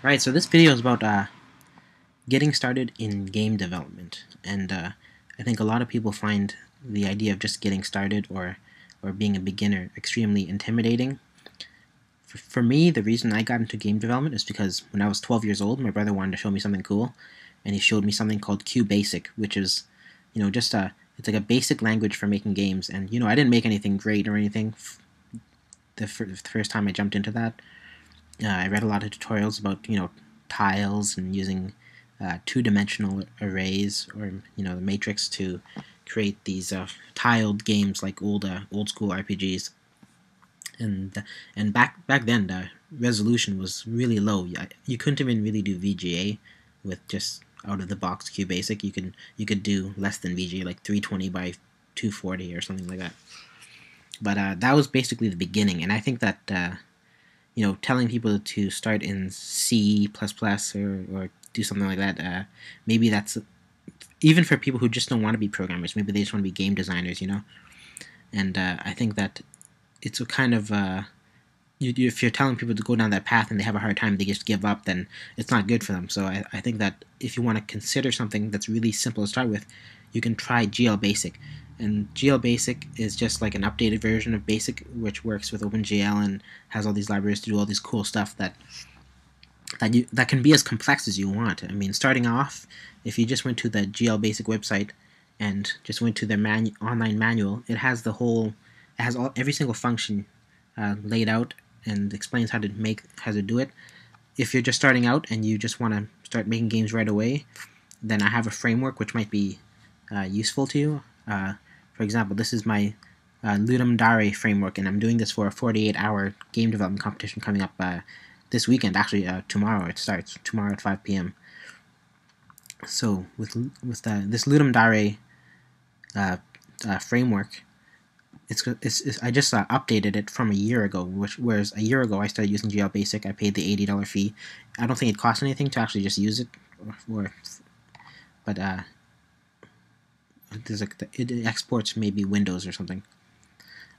Alright, so this video is about getting started in game development, and I think a lot of people find the idea of just getting started or being a beginner extremely intimidating. For me, the reason I got into game development is because when I was 12 years old, my brother wanted to show me something cool, and he showed me something called QBasic, which is, just it's like a basic language for making games, and I didn't make anything great or anything the first time I jumped into that. I read a lot of tutorials about tiles and using two-dimensional arrays or the matrix to create these tiled games like old school RPGs. And back then the resolution was really low. You couldn't even really do VGA with just out of the box QBasic. You could do less than VGA, like 320 by 240 or something like that. But that was basically the beginning, and I think that telling people to start in C++ or do something like that, maybe that's even for people who just don't want to be programmers. Maybe they just want to be game designers, And I think that it's a kind of if you're telling people to go down that path and they have a hard time, they just give up, then it's not good for them. So I think that if you want to consider something that's really simple to start with, you can try GL Basic. And GL Basic is just like an updated version of Basic, which works with OpenGL and has all these libraries to do all this cool stuff that can be as complex as you want. I mean, starting off, if you just went to the GL Basic website and just went to their online manual, it has every single function laid out and explains how to do it. If you're just starting out and you just want to start making games right away, then I have a framework which might be useful to you. For example, this is my Ludum Dare framework, and I'm doing this for a 48-hour game development competition coming up this weekend. Actually, tomorrow it starts. Tomorrow at 5 p.m. So with this Ludum Dare framework, I just updated it from a year ago. Whereas a year ago I started using GL Basic. I paid the $80 fee. I don't think it costs anything to actually just use it, but there's it exports maybe Windows or something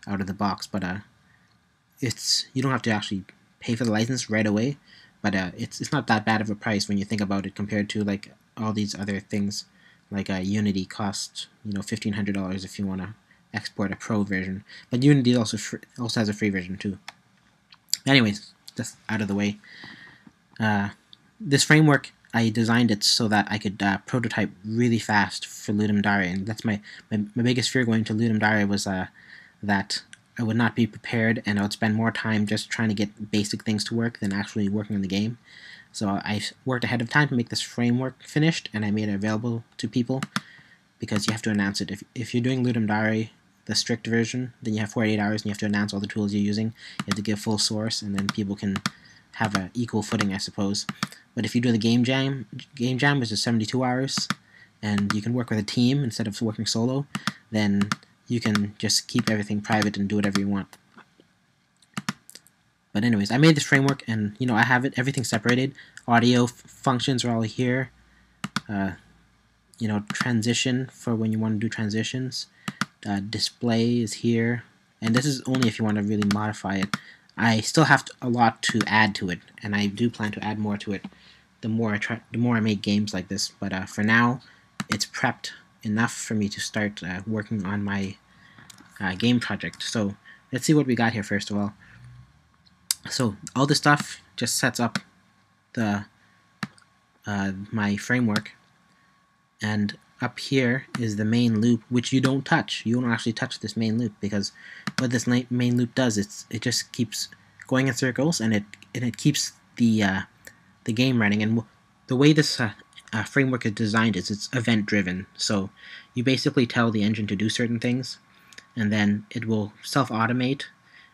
out of the box, but you don't have to actually pay for the license right away, but it's not that bad of a price when you think about it compared to like all these other things. Like Unity costs $1,500 if you want to export a pro version, but Unity also has a free version too. Anyways, just out of the way, this framework, I designed it so that I could prototype really fast for Ludum Dare, and that's my biggest fear going to Ludum Dare was that I would not be prepared and I would spend more time just trying to get basic things to work than actually working on the game. So I worked ahead of time to make this framework finished, and I made it available to people because you have to announce it. If you're doing Ludum Dare, the strict version, then you have 48 hours and you have to announce all the tools you're using. You have to give full source, and then people can have an equal footing, I suppose. But if you do the game jam, which is 72 hours, and you can work with a team instead of working solo, then you can just keep everything private and do whatever you want. But anyways, I made this framework, and I have everything separated. Audio functions are all here. Transition for when you want to do transitions. Display is here, and this is only if you want to really modify it. I still have a lot to add to it, and I do plan to add more to it the more I make games like this. But for now, it's prepped enough for me to start working on my game project. So let's see what we got here first of all. So all this stuff just sets up the my framework, and up here is the main loop, which you don't touch. You don't actually touch this main loop, because what this main loop does, it just keeps going in circles, and it keeps the game running. And the way this framework is designed is it's event driven. So you basically tell the engine to do certain things, and then it will self-automate,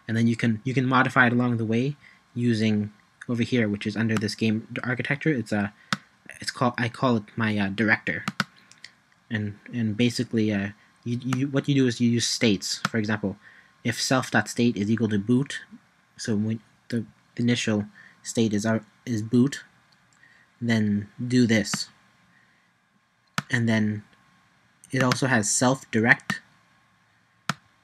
and then you can modify it along the way using over here, which is under this game architecture. I call it my director. And basically, what you do is you use states. For example, if self.state is equal to boot, so when the initial state is boot, then do this. And then it also has self-direct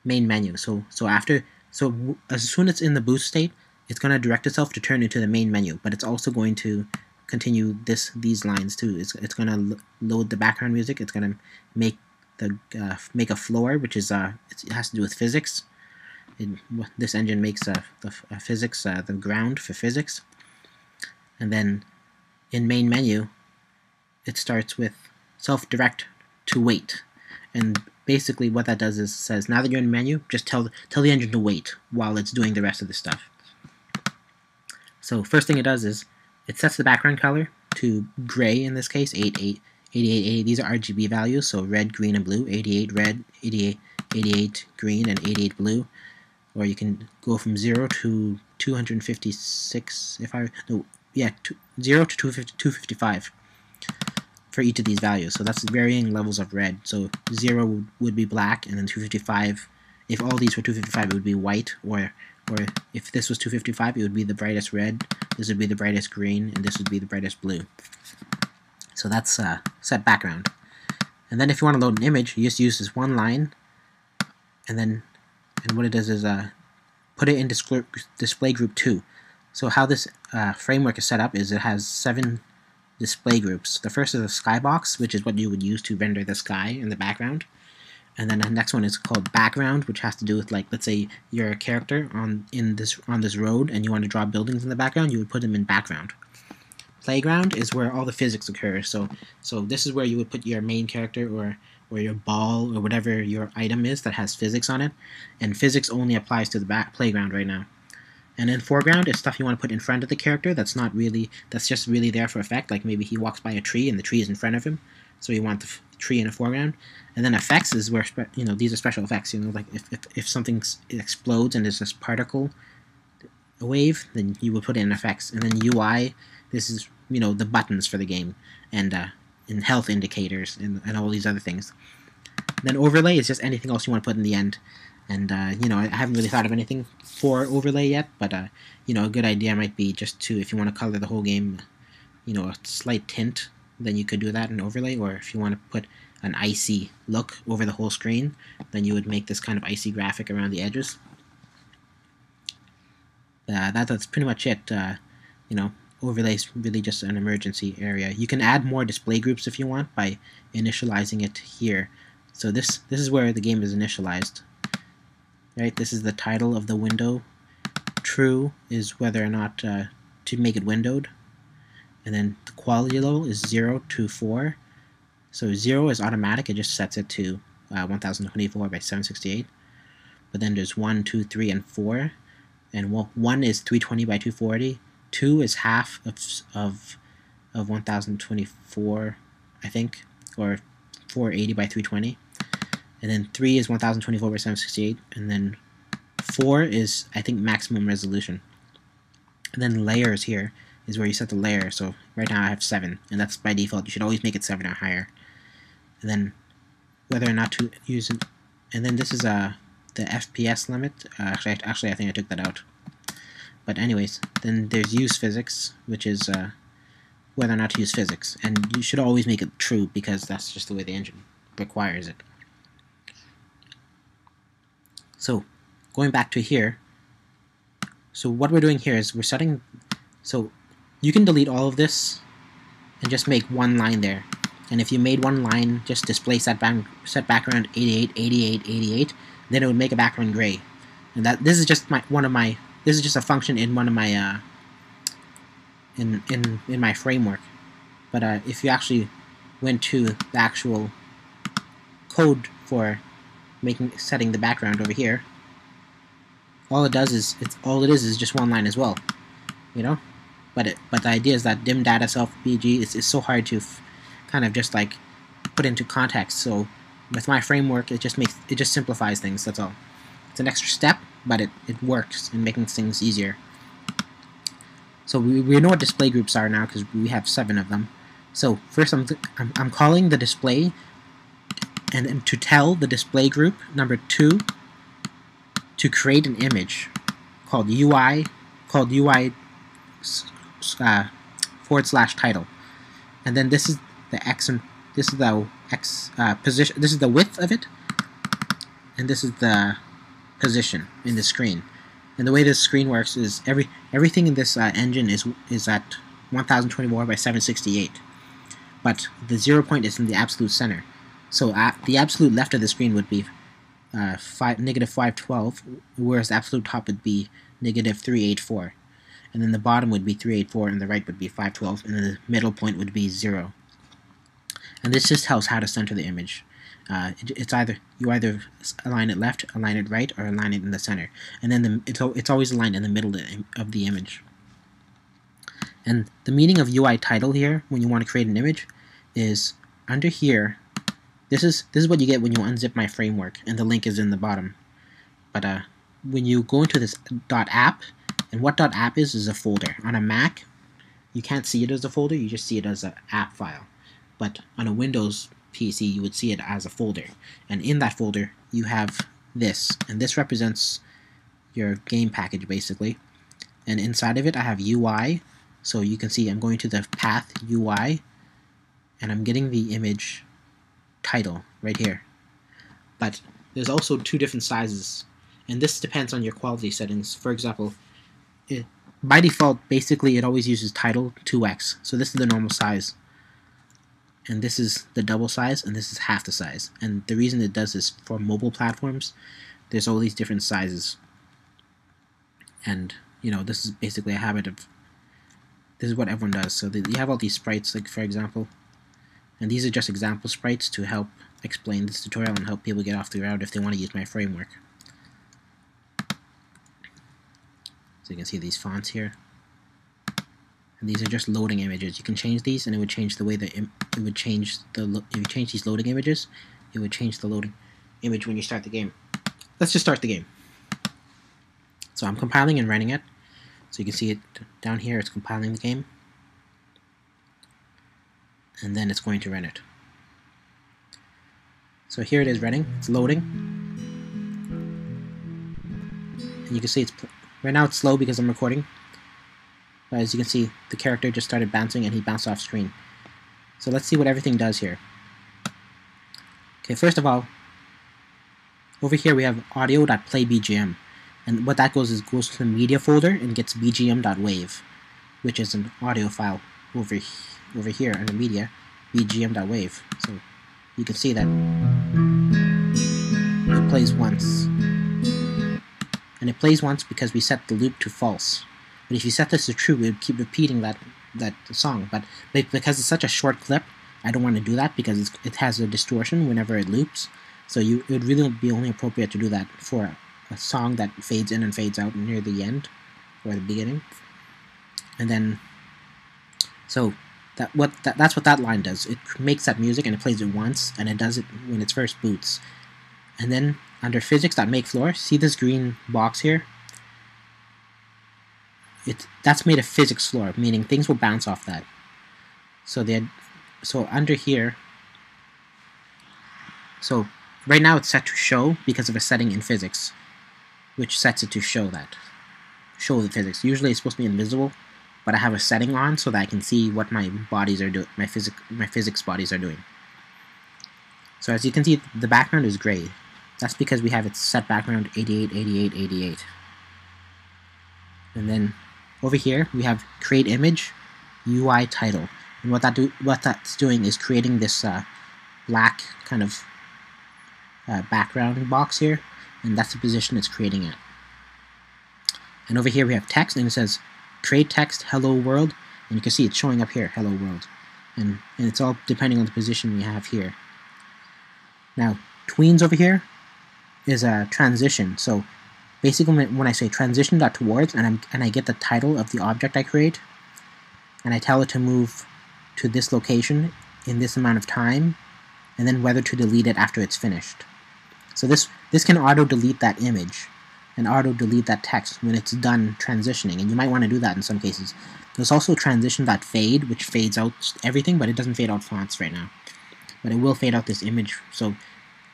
main menu. So as soon as it's in the boot state, it's going to direct itself to turn into the main menu, but it's also going to continue these lines too. It's going to load the background music. It's going to make make a floor, which is it has to do with physics. This engine makes the physics, the ground for physics. And then in main menu, it starts with self-direct to wait. And basically what that does is says, now that you're in menu, just tell the engine to wait while it's doing the rest of the stuff. So first thing it does is it sets the background color to gray, in this case, 88, 80. These are RGB values, so red, green, and blue. 88 red, 88 green, and 88 blue. Or you can go from 0 to 256, 0 to 255 for each of these values. So that's varying levels of red. So 0 would be black, and then 255, if all these were 255, it would be white, or if this was 255, it would be the brightest red, this would be the brightest green, and this would be the brightest blue. So that's set background. And then if you want to load an image, you just use this one line, and what it does is put it in display group 2. So how this framework is set up is it has 7 display groups. The first is a skybox, which is what you would use to render the sky in the background. And then the next one is called background, which has to do with, like, let's say you're a character on this road and you want to draw buildings in the background, you would put them in background. Playground is where all the physics occurs. So this is where you would put your main character or your ball or whatever your item is that has physics on it. And physics only applies to the playground right now. And then foreground is stuff you want to put in front of the character that's just really there for effect. Like maybe he walks by a tree and the tree is in front of him, so you want the tree in the foreground. And then effects is where these are special effects. Like if something explodes and there's this particle wave, then you would put it in effects. And then UI, this is the buttons for the game, and health indicators and all these other things. Then overlay is just anything else you want to put in the end. And I haven't really thought of anything for overlay yet, but a good idea might be just to, if you want to color the whole game, a slight tint, then you could do that in overlay. Or if you want to put an icy look over the whole screen, then you would make this kind of icy graphic around the edges. That's pretty much it. Overlay is really just an emergency area. You can add more display groups if you want by initializing it here. So this is where the game is initialized. Right, this is the title of the window. True is whether or not to make it windowed. And then the quality level is 0 to 4. So 0 is automatic, it just sets it to 1024 by 768. But then there's 1, 2, 3, and 4. And 1 is 320 by 240. 2 is half of 1024, I think, or 480 by 320. And then 3 is 1024 by 768, and then 4 is, I think, maximum resolution. And then layers here is where you set the layer. So right now I have 7, and that's by default. You should always make it 7 or higher. And then whether or not to use it. And then this is the FPS limit. Actually, I think I took that out. But anyways, then there's use physics, which is whether or not to use physics. And you should always make it true, because that's just the way the engine requires it. So, going back to here, so what we're doing here is we're setting, so you can delete all of this and just make one line there. And if you made one line, just display set background 88, 88, 88, then it would make a background gray. And this is just this is just a function in one of my in my framework. But if you actually went to the actual code for setting the background over here, all it does is just one line as well, But the idea is that dim data self BG is so hard to kind of just like put into context. So with my framework, it just simplifies things. That's all. It's an extra step, but it works in making things easier. So we know what display groups are now because we have 7 of them. So first I'm calling the display, and to tell the display group number 2 to create an image called UI /title, and then this is the x, and this is the x position. This is the width of it, and this is the position in the screen. And the way this screen works is everything in this engine is at 1024 by 768, but the 0 point is in the absolute center. So the absolute left of the screen would be negative 512, whereas the absolute top would be negative 384, and then the bottom would be 384, and the right would be 512, and then the middle point would be 0. And this just tells how to center the image. It's either you either align it left, align it right, or align it in the center, and then it's always aligned in the middle of the image. And the meaning of UI title here, when you want to create an image, is under here. This is what you get when you unzip my framework, and the link is in the bottom. But when you go into this .app, and what .app is a folder. On a Mac, you can't see it as a folder, you just see it as an app file. But on a Windows PC, you would see it as a folder. And in that folder, you have this, and this represents your game package, basically. And inside of it, I have UI, so you can see I'm going to the path UI, and I'm getting the image title right here. But there's also 2 different sizes, and this depends on your quality settings. For example, by default, basically it always uses title 2x, so this is the normal size, and this is the double size, and this is half the size. And the reason it does this, for mobile platforms, there's all these different sizes, and this is basically a habit of, this is what everyone does. So you have all these sprites, like for example, and these are just example sprites to help explain this tutorial and help people get off the route if they want to use my framework. So you can see these fonts here, and these are just loading images. You can change these, and it would change the way that if you change these loading images, it would change the loading image when you start the game. Let's just start the game. So I'm compiling and running it. So you can see it down here, it's compiling the game, and then it's going to run it. So here it is running, it's loading, and you can see right now it's slow because I'm recording, but as you can see, the character just started bouncing and he bounced off screen. So let's see what everything does here. Okay, first of all, over here we have audio.playbgm, and what that goes to the media folder and gets bgm.wave, which is an audio file over here under media, bgm.wave. So you can see that it plays once, and it plays once because we set the loop to false. But if you set this to true, it would keep repeating that song. But because it's such a short clip, I don't want to do that because it has a distortion whenever it loops. So it would really be only appropriate to do that for a song that fades in and fades out near the end or the beginning. And then, so that's what that line does. It makes that music and it plays it once, and it does it when it first boots. And then under physics.makeFloor, see this green box here? That's made of physics floor, meaning things will bounce off that. So under here, so right now it's set to show because of a setting in physics, which sets it to show the physics. Usually it's supposed to be invisible, but I have a setting on so that I can see what my bodies are doing, my physics bodies are doing. So as you can see, the background is gray. That's because we have its set background 88, 88, 88. And then over here we have create image, UI title, and what that's doing is creating this black kind of background box here, and that's the position it's creating at. And over here we have text, and it says create text hello world, and you can see it's showing up here, hello world, and it's all depending on the position we have here. Now tweens over here is a transition. So basically when I say transition.towards and I get the title of the object I create, and I tell it to move to this location in this amount of time, and then whether to delete it after it's finished. So this can auto-delete that image and auto-delete that text when it's done transitioning, and you might want to do that in some cases. There's also transition.fade, which fades out everything, but it doesn't fade out fonts right now. But it will fade out this image, so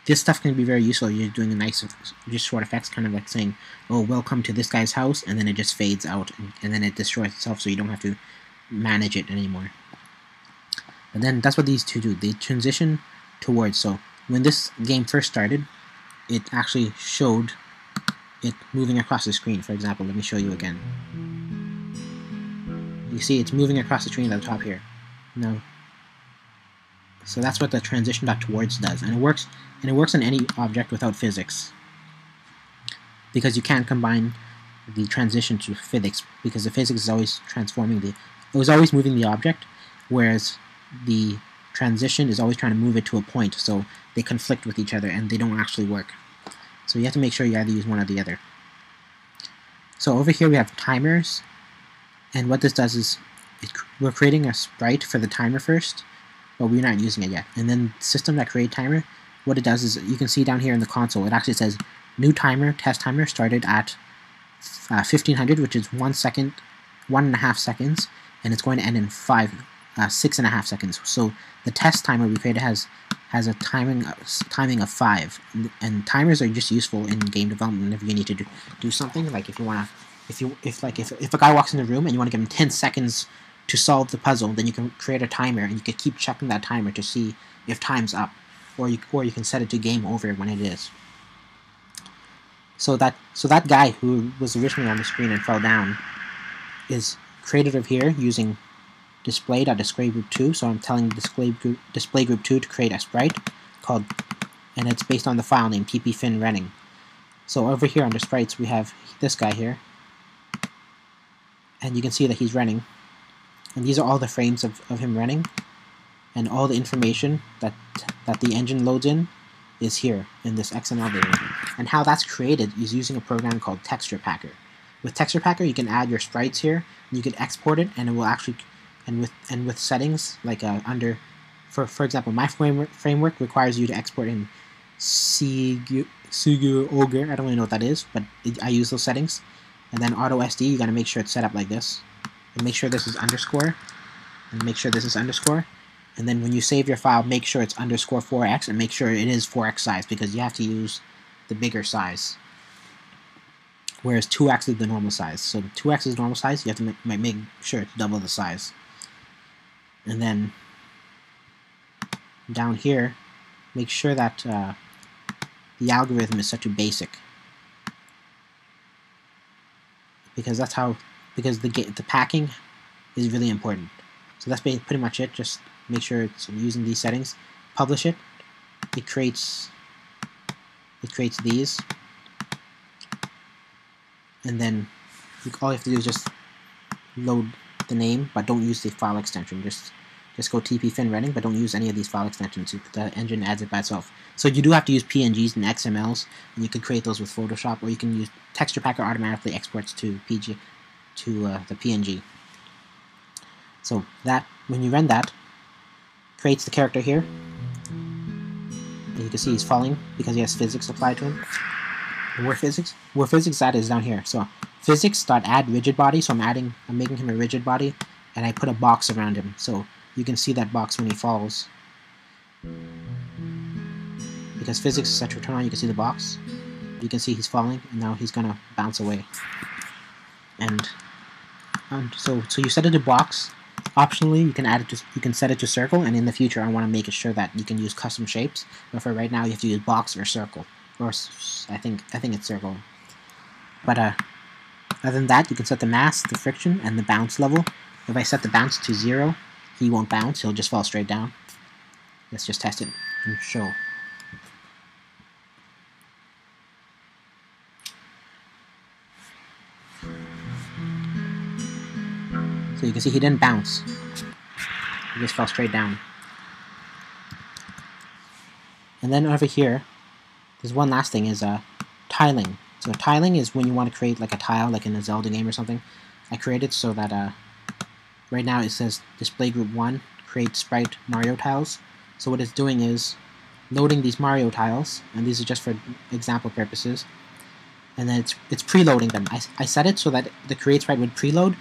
this stuff can be very useful. You're doing a nice, just short effects, kind of like saying, oh, welcome to this guy's house, and then it just fades out, and then it destroys itself, so you don't have to manage it anymore. And then that's what these two do. They transition towards. So when this game first started, it actually showed it moving across the screen. For example, let me show you again. You see it's moving across the screen at the top here. No. So that's what the transition.towards does, and it works on any object without physics, because you can't combine the transition to physics, because the physics is always always moving the object, whereas the transition is always trying to move it to a point, so they conflict with each other and they don't actually work. So you have to make sure you either use one or the other. So over here we have timers, and what this does is we're creating a sprite for the timer first, but we're not using it yet. And then system.create timer, what it does is, you can see down here in the console, it actually says new timer, test timer started at 1500, which is 1 second, 1.5 seconds, and it's going to end in 6.5 seconds. So the test timer we created has a timing of 5, and timers are just useful in game development whenever you need to do something. Like if a guy walks in the room and you want to give him 10 seconds to solve the puzzle, then you can create a timer and you can keep checking that timer to see if time's up, or you can set it to game over when it is. So that guy who was originally on the screen and fell down is created over here using display.displayGroup2. So I'm telling displayGroup2 to create a sprite and it's based on the file name ppfinrenning. So over here under sprites we have this guy here, and you can see that he's running, and these are all the frames of him running, and all the information that the engine loads in is here in this XML variable. And how that's created is using a program called Texture Packer. With Texture Packer, you can add your sprites here, and you can export it, and it will actually, and with settings like for example, my framework requires you to export in Sugu Ogre. I don't really know what that is, but I use those settings. And then auto SD, you got to make sure it's set up like this, and make sure this is underscore, and make sure this is underscore. And then when you save your file, make sure it's _4x, and make sure it is 4x size, because you have to use the bigger size, whereas 2x is the normal size. So 2x is normal size, you have to make sure it's double the size. And then down here, make sure that the algorithm is set to basic, because the packing is really important. So that's pretty much it. Just make sure it's using these settings. Publish it. It creates these, and then all you have to do is just load the name, but don't use the file extension. Just go ppfinrenning, but don't use any of these file extensions. The engine adds it by itself. So you do have to use PNGs and XMLs, and you can create those with Photoshop, or you can use Texture Packer automatically exports to the PNG. So that, when you run that, creates the character here. And you can see he's falling because he has physics applied to him. And where physics at is down here. So physics.add rigid body. So I'm making him a rigid body, and I put a box around him. So you can see that box when he falls. Because physics is set to return on, you can see the box. You can see he's falling, and now he's gonna bounce away. And so you set it to box. Optionally, you can set it to circle, and in the future I want to make it sure that you can use custom shapes. But for right now, you have to use box or circle, or I think it's circle. But other than that, you can set the mass, the friction, and the bounce level. If I set the bounce to 0, he won't bounce; he'll just fall straight down. Let's just test it and show. So you can see he didn't bounce. He just fell straight down. And then over here, there's one last thing, is tiling. So tiling is when you want to create like a tile, like in a Zelda game or something. I created so that right now it says display group 1, create sprite Mario tiles. So what it's doing is loading these Mario tiles, and these are just for example purposes. And then it's preloading them. I set it so that the create sprite would preload.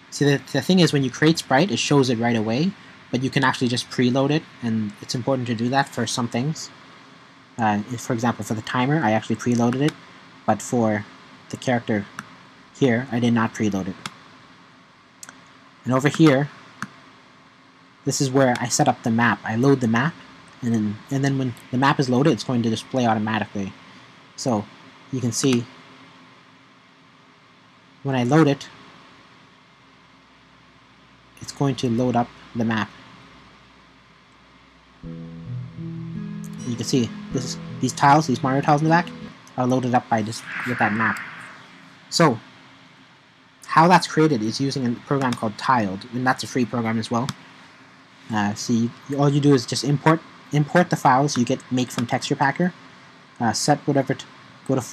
See, the thing is, when you create sprite, it shows it right away, but you can actually just preload it, and it's important to do that for some things. For example, for the timer, I actually preloaded it, but for the character here, I did not preload it. And over here, this is where I set up the map. I load the map, and then when the map is loaded, it's going to display automatically. So you can see when I load it, it's going to load up the map. You can see these tiles, these Mario tiles in the back, are loaded up by just with that map. So how that's created is using a program called Tiled, and that's a free program as well. So all you do is just import the files you make from Texture Packer, set whatever, go to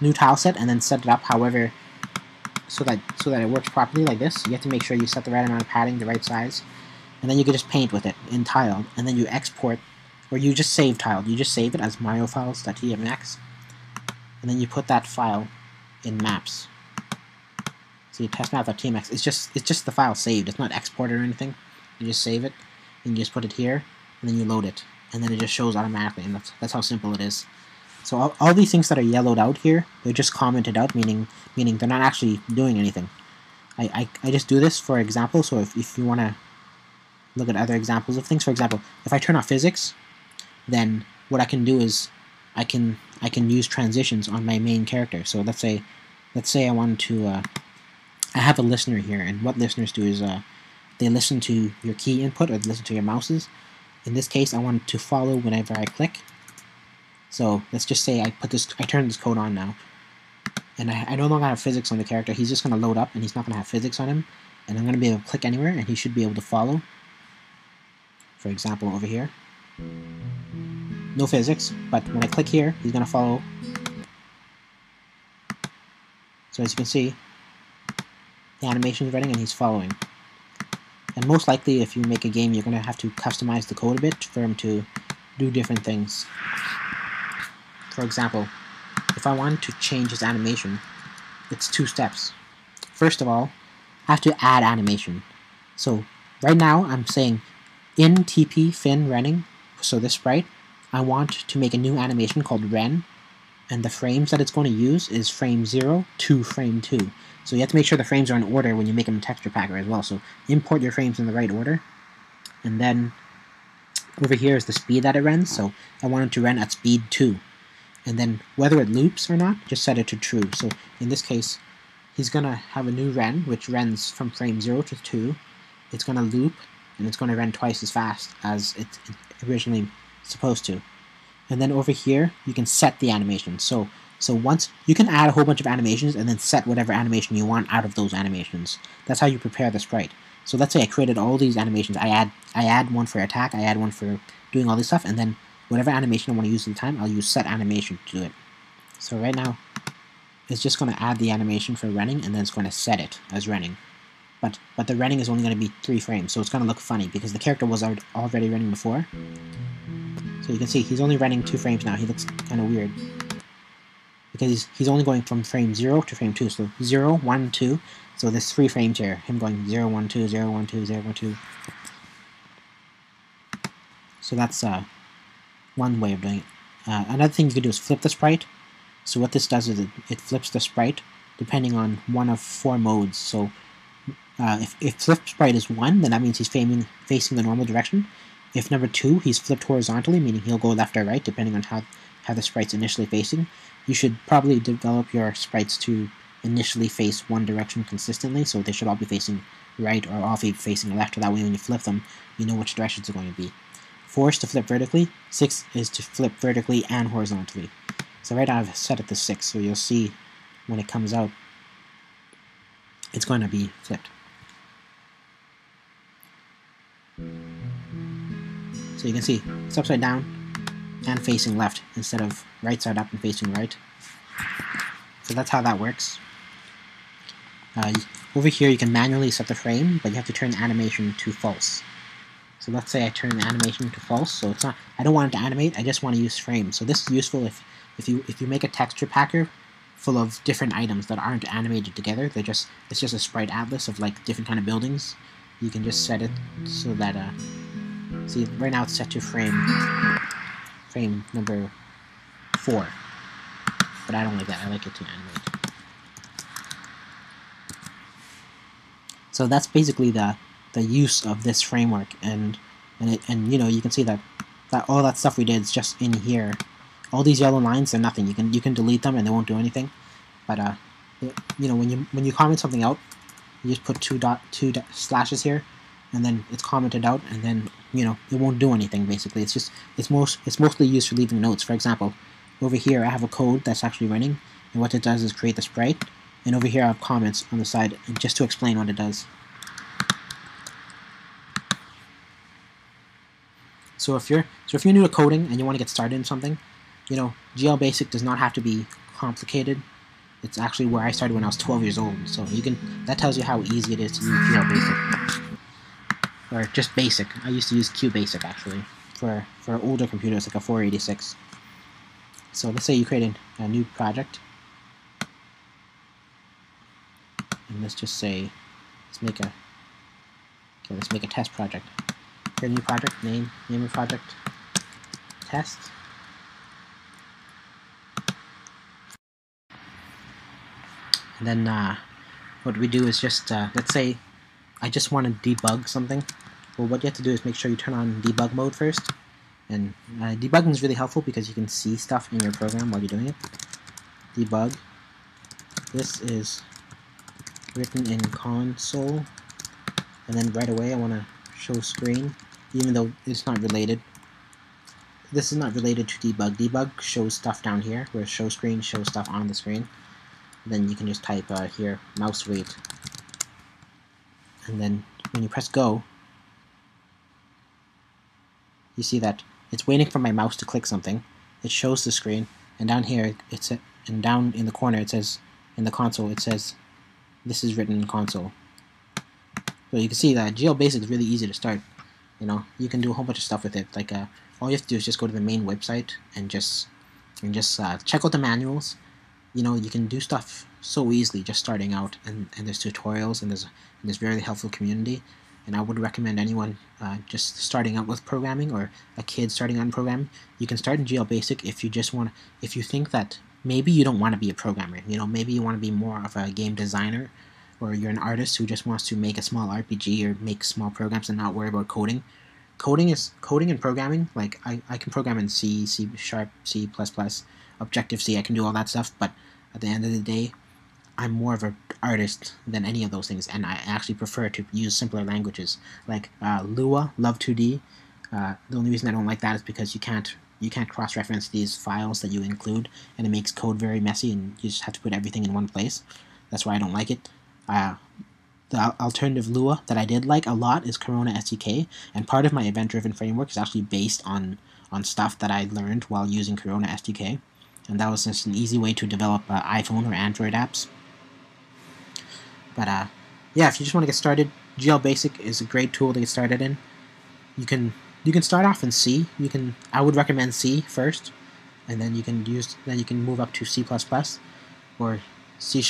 new tile set, and then set it up however so that it works properly like this. You have to make sure you set the right amount of padding, the right size, and then you can just paint with it in Tiled, and then you export, or you just save Tiled. You just save it as mariofiles.tmx, and then you put that file in maps. So you testmap.tmx. It's just the file saved. It's not exported or anything. You just save it, and you just put it here, and then you load it, and then it just shows automatically, and that's how simple it is. So all these things that are yellowed out here, they're just commented out, meaning they're not actually doing anything. I just do this for example, so if you want to look at other examples of things, for example, if I turn off physics, then what I can do is I can use transitions on my main character. So let's say I wanted to, I have a listener here, and what listeners do is they listen to your key input, or they listen to your mouses. In this case, I want it to follow whenever I click. So let's just say I turn this code on now, and I no longer have physics on the character. He's just going to load up, and he's not going to have physics on him, and I'm going to be able to click anywhere, and he should be able to follow. For example, over here, no physics, but when I click here, he's going to follow. So as you can see, the animation is running, and he's following. And most likely, if you make a game, you're going to have to customize the code a bit for him to do different things. For example, if I wanted to change his animation, it's 2 steps. First of all, I have to add animation. So right now, I'm saying in TP fin renning, so this sprite, I want to make a new animation called ren, and the frames that it's going to use is frame 0 to frame 2. So you have to make sure the frames are in order when you make them in Texture Packer as well. So import your frames in the right order. And then over here is the speed that it rens. So I want it to ren at speed 2. And then whether it loops or not, just set it to true. So in this case, he's going to have a new ren, which rens from frame 0 to 2. It's going to loop, and it's going to ren twice as fast as it's originally supposed to. And then over here, you can set the animation. So once you can add a whole bunch of animations and then set whatever animation you want out of those animations. That's how you prepare the sprite. So let's say I created all these animations. I add one for attack, I add one for doing all this stuff, and then whatever animation I want to use at the time, I'll use set animation to do it. So right now, it's just going to add the animation for renning, and then it's going to set it as renning. But the renning is only going to be 3 frames, so it's going to look funny because the character was already renning before. So you can see he's only renning 2 frames now. He looks kind of weird because he's only going from frame 0 to frame 2. So 0, 1, 2. So there's 3 frames here. Him going 0, 1, 2, 0, 1, 2, 0, 1, 2. So that's one way of doing it. Another thing you can do is flip the sprite. So what this does is it flips the sprite depending on one of 4 modes. So if flip sprite is 1, then that means he's facing the normal direction. If number 2, he's flipped horizontally, meaning he'll go left or right depending on how the sprite's initially facing. You should probably develop your sprites to initially face one direction consistently, so they should all be facing right or all be facing left, so that way when you flip them, you know which directions they're going to be. 4 is to flip vertically, 6 is to flip vertically and horizontally. So right now I've set it to 6, so you'll see when it comes out, it's going to be flipped. So you can see it's upside down and facing left instead of right side up and facing right. So that's how that works. Over here you can manually set the frame, but you have to turn the animation to false. So let's say I turn the animation to false, so it's not, I don't want it to animate, I just want to use frames. So this is useful if you make a texture packer full of different items that aren't animated together. It's just a sprite atlas of like different kind of buildings. You can just set it so that see, right now it's set to frame number 4, but I don't like that. I like it to animate. So that's basically the use of this framework, and you know, you can see that all that stuff we did is just in here. All these yellow lines are nothing. You can delete them and they won't do anything. But You know, when you comment something out, you just put two slashes here, and then it's commented out, and then you know it won't do anything. Basically, it's mostly used for leaving notes. For example, over here I have a code that's actually running, and what it does is create the sprite, and over here I have comments on the side, just to explain what it does. So if you're new to coding and you want to get started in something, you know, GL Basic does not have to be complicated. It's actually where I started when I was 12 years old. So that tells you how easy it is to use GL Basic, or just Basic. I used to use QBasic actually for older computers like a 486. So let's say you create a new project, and let's just say let's make a test project. Create a new project, name the project, test. And then what we do is just, let's say I just want to debug something. Well, what you have to do is make sure you turn on debug mode first. And debugging is really helpful because you can see stuff in your program while you're doing it. Debug. This is written in console. And then right away I want to show screen, even though it's not related. This is not related to debug. Debug shows stuff down here, whereas show screen shows stuff on the screen. Then you can just type here, mouse wait. And then when you press go, you see that it's waiting for my mouse to click something. It shows the screen, and down here, and down in the corner, it says, in the console, it says, this is written in console. So you can see that GL Basic is really easy to start. You know, you can do a whole bunch of stuff with it. Like all you have to do is just go to the main website and just check out the manuals. You know, you can do stuff so easily just starting out, and there's tutorials, and there's very helpful community. And I would recommend anyone just starting out with programming, or a kid starting out in programming. You can start in GL Basic if you just want. If you think that maybe you don't want to be a programmer, you know, maybe you want to be more of a game designer, or you're an artist who just wants to make a small RPG or make small programs and not worry about coding. Coding and programming. Like I can program in C, C#, C++, Objective-C. I can do all that stuff, but at the end of the day, I'm more of an artist than any of those things, and I actually prefer to use simpler languages like Lua, Love2D. The only reason I don't like that is because you can't cross-reference these files that you include, and it makes code very messy, and you just have to put everything in one place. That's why I don't like it. The alternative Lua that I did like a lot is Corona SDK, and part of my event-driven framework is actually based on stuff that I learned while using Corona SDK, and that was just an easy way to develop iPhone or Android apps. But yeah, if you just want to get started, GL Basic is a great tool to get started in. You can start off in C. I would recommend C first, and then you can move up to C++ or C#.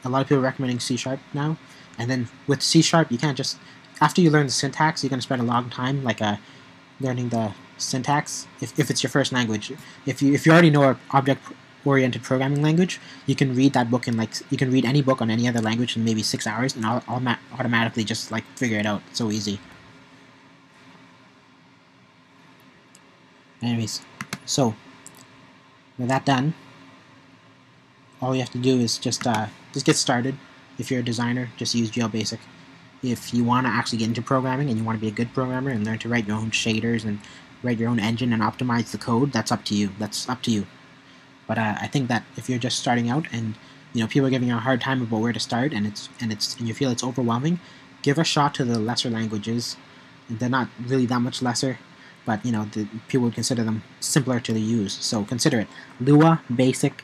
A lot of people are recommending C# now. And then with C#, you can't just, after you learn the syntax, you're going to spend a long time like learning the syntax. If it's your first language, if you already know an object-oriented programming language, you can read that book you can read any book on any other language in maybe 6 hours, and I'll automatically just like figure it out. It's so easy. Anyways, so with that done, all you have to do is just get started. If you're a designer, just use GL Basic. If you want to actually get into programming and you want to be a good programmer and learn to write your own shaders and write your own engine and optimize the code, that's up to you. But I think that if you're just starting out and people are giving you a hard time about where to start, and you feel it's overwhelming, give a shot to the lesser languages. They're not really that much lesser, but people would consider them simpler to use. So consider it. Lua, Basic.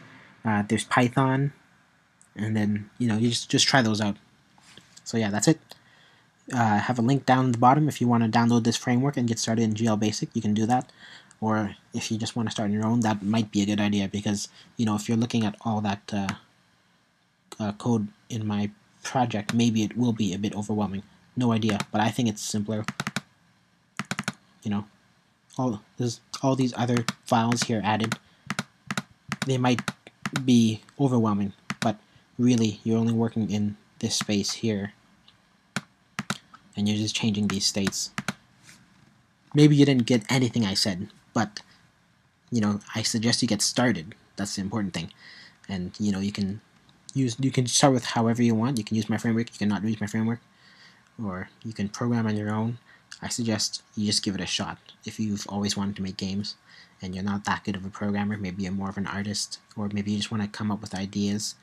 There's Python, and then you just try those out. So yeah, that's it. I have a link down at the bottom if you want to download this framework and get started in GL Basic. You can do that, or if you just want to start on your own, that might be a good idea, because if you're looking at all that code in my project, maybe it will be a bit overwhelming. No idea, but I think it's simpler. There's all these other files here added. They might be overwhelming, but really you're only working in this space here, and you're just changing these states. Maybe you didn't get anything I said, but I suggest you get started. That's the important thing. And you You can start with however you want. You can use my framework. You cannot use my framework, or you can program on your own. I suggest you just give it a shot. If you've always wanted to make games and you're not that good of a programmer, maybe you're more of an artist, or maybe you just want to come up with ideas.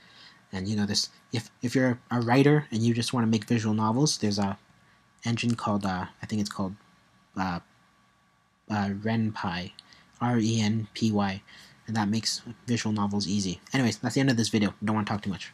And this, if you're a writer and you just want to make visual novels, there's a engine called I think it's called uh, RenPy, RenPy, and that makes visual novels easy. Anyways, that's the end of this video. Don't want to talk too much.